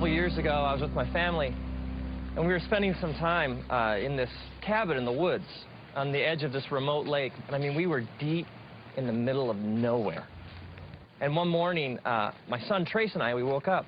couple years ago, I was with my family, and we were spending some time in this cabin in the woods on the edge of this remote lake. And I mean, we were deep in the middle of nowhere. And one morning, my son Trace and I, we woke up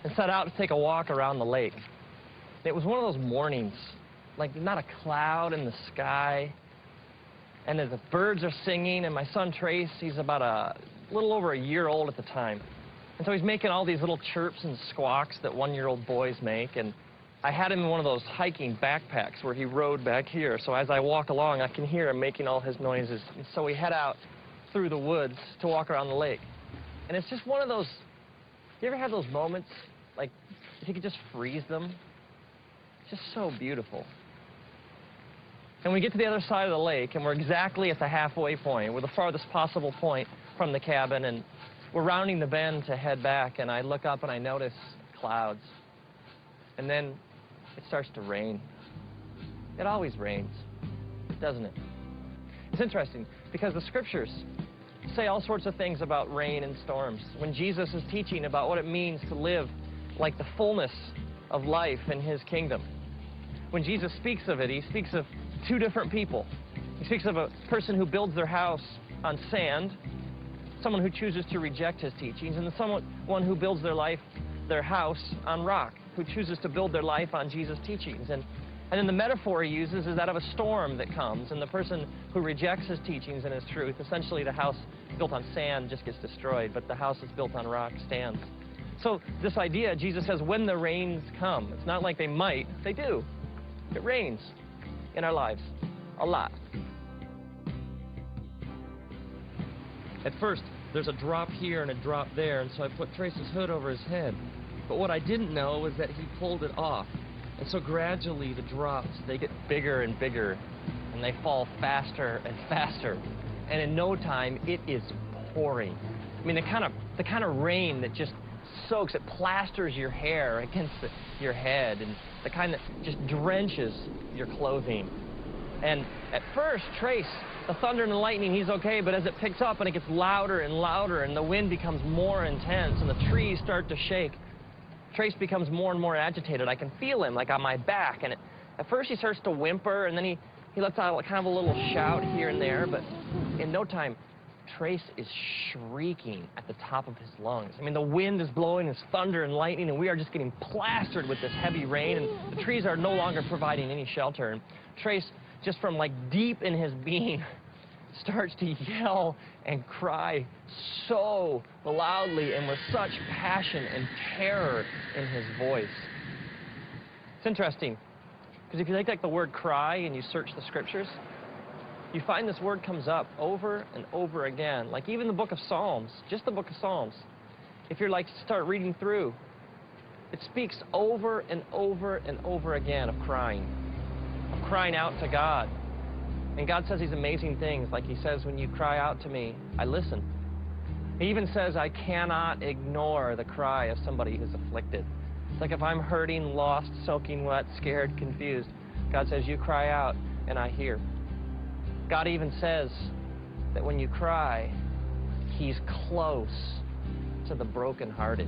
and set out to take a walk around the lake. It was one of those mornings, like not a cloud in the sky, and the birds are singing, and my son Trace, he's about a little over a year old at the time. And so he's making all these little chirps and squawks that one-year-old boys make. And I had him in one of those hiking backpacks where he rode back here. So as I walk along, I can hear him making all his noises. And so we head out through the woods to walk around the lake. And it's just one of those, you ever have those moments, like, if you could just freeze them? It's just so beautiful. And we get to the other side of the lake, and we're exactly at the halfway point. We're the farthest possible point from the cabin, and we're rounding the bend to head back, and I look up and I notice clouds. And then it starts to rain. It always rains, doesn't it? It's interesting because the scriptures say all sorts of things about rain and storms. When Jesus is teaching about what it means to live like the fullness of life in his kingdom, when Jesus speaks of it, he speaks of two different people. He speaks of a person who builds their house on sand, someone who chooses to reject his teachings, and someone who builds their house on rock, who chooses to build their life on Jesus' teachings. And then the metaphor he uses is that of a storm that comes, and the person who rejects his teachings and his truth, essentially the house built on sand just gets destroyed, but the house that's built on rock stands. So this idea, Jesus says, when the rains come, it's not like they might, they do. It rains in our lives, a lot. At first, there's a drop here and a drop there, and so I put Trace's hood over his head. But what I didn't know was that he pulled it off. And so gradually the drops, they get bigger and bigger, and they fall faster and faster. And in no time, it is pouring. I mean, the kind of rain that just soaks, it plasters your hair against your head, and the kind that just drenches your clothing. And at first, Trace, the thunder and the lightning, he's okay, but as it picks up and it gets louder and louder and the wind becomes more intense and the trees start to shake, Trace becomes more and more agitated. I can feel him, like on my back, and at first he starts to whimper, and then he lets out kind of a little shout here and there, but in no time, Trace is shrieking at the top of his lungs. I mean, the wind is blowing, there's thunder and lightning, and we are just getting plastered with this heavy rain, and the trees are no longer providing any shelter. And Trace, just from like deep in his being, starts to yell and cry so loudly and with such passion and terror in his voice. It's interesting, because if you take like the word cry and you search the scriptures, you find this word comes up over and over again. Like even the book of Psalms, just the book of Psalms. If you're like start reading through, it speaks over and over and over again of crying out to God. And God says these amazing things, like he says, when you cry out to me, I listen. He even says, I cannot ignore the cry of somebody who's afflicted. It's like if I'm hurting, lost, soaking wet, scared, confused, God says, you cry out, and I hear. God even says that when you cry, he's close to the brokenhearted.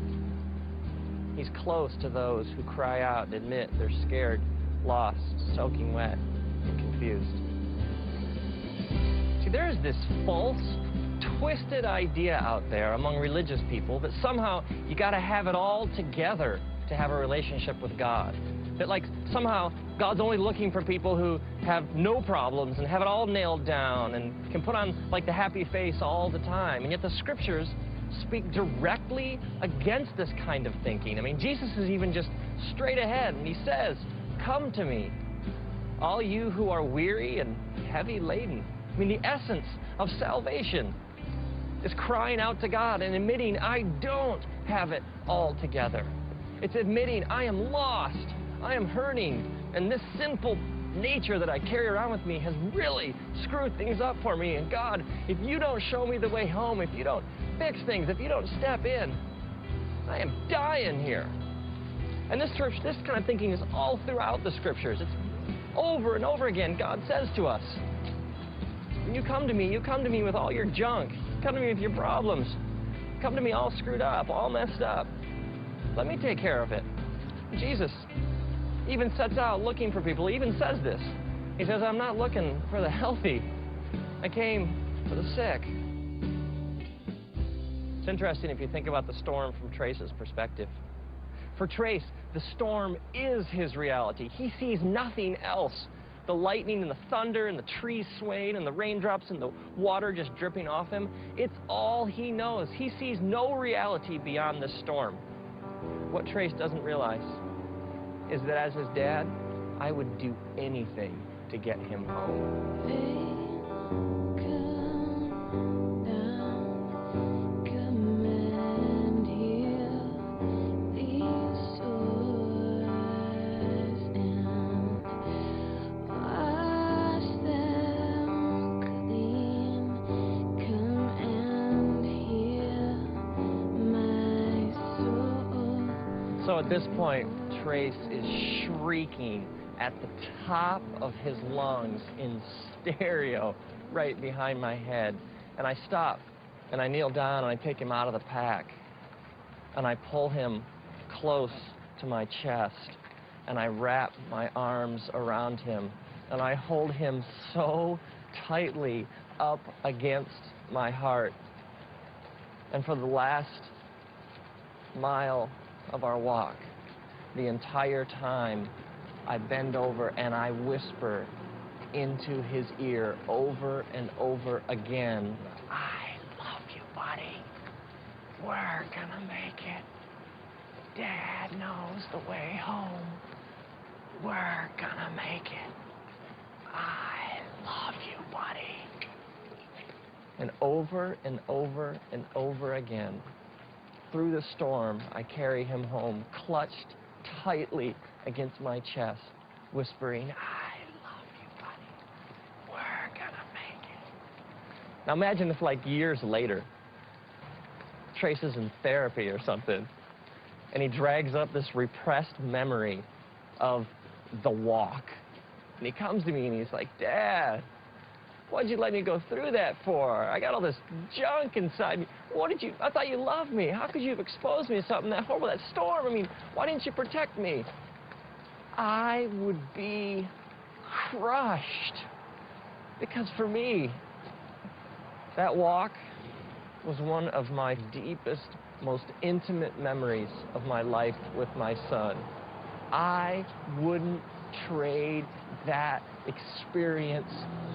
He's close to those who cry out and admit they're scared, lost, soaking wet, and confused. See, there is this false, twisted idea out there among religious people that somehow you got to have it all together to have a relationship with God. That like somehow God's only looking for people who have no problems and have it all nailed down and can put on like the happy face all the time. And yet the scriptures speak directly against this kind of thinking. I mean, Jesus is even just straight ahead, and he says, come to me, all you who are weary and heavy laden. I mean, the essence of salvation is crying out to God and admitting, I don't have it all together. It's admitting, I am lost, I am hurting, and this sinful nature that I carry around with me has really screwed things up for me. And God, if you don't show me the way home, if you don't fix things, if you don't step in, I am dying here. And this kind of thinking is all throughout the scriptures. It's over and over again. God says to us, when you come to me with all your junk. Come to me with your problems. Come to me all screwed up, all messed up. Let me take care of it. Jesus even sets out looking for people. He even says this. He says, I'm not looking for the healthy. I came for the sick. It's interesting if you think about the storm from Trace's perspective. For Trace, the storm is his reality. He sees nothing else. The lightning and the thunder and the trees swaying and the raindrops and the water just dripping off him, it's all he knows. He sees no reality beyond this storm. What Trace doesn't realize is that as his dad, I would do anything to get him home. So at this point, Trace is shrieking at the top of his lungs in stereo right behind my head. And I stop, and I kneel down, and I take him out of the pack. And I pull him close to my chest, and I wrap my arms around him. And I hold him so tightly up against my heart. And for the last mile of our walk, the entire time, I bend over and I whisper into his ear over and over again, I love you, buddy. We're gonna make it. Dad knows the way home. We're gonna make it. I love you, buddy. And over and over and over again, through the storm, I carry him home, clutched tightly against my chest, whispering, I love you, buddy. We're gonna make it. Now imagine if, like, years later, Trace is in therapy or something, and he drags up this repressed memory of the walk. And he comes to me and he's like, Dad, what'd you let me go through that for? I got all this junk inside me. I thought you loved me. How could you have exposed me to something that horrible, that storm? I mean, why didn't you protect me? I would be crushed. Because for me, that walk was one of my deepest, most intimate memories of my life with my son. I wouldn't trade that experience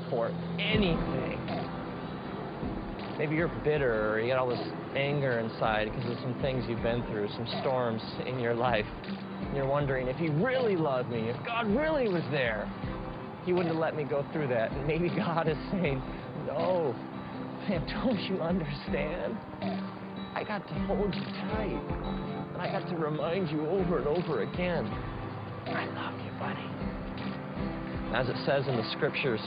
for anything. Maybe you're bitter or you got all this anger inside because of some things you've been through, some storms in your life. And you're wondering if he really loved me, if God really was there, he wouldn't have let me go through that. And maybe God is saying, no, man, don't you understand? I got to hold you tight. And I got to remind you over and over again, I love you, buddy. As it says in the scriptures,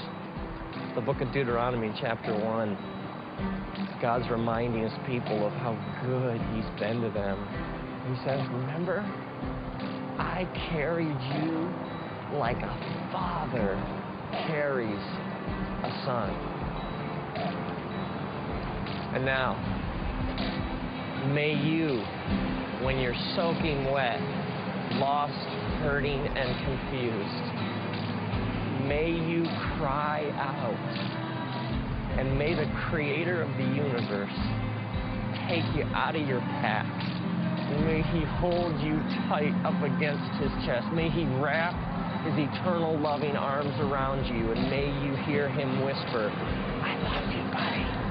the book of Deuteronomy, chapter 1, God's reminding his people of how good he's been to them. He says, remember, I carried you like a father carries a son. And now, may you, when you're soaking wet, lost, hurting, and confused, may you cry out, and may the creator of the universe take you out of your pack. May he hold you tight up against his chest. May he wrap his eternal loving arms around you, and may you hear him whisper, I love you, buddy.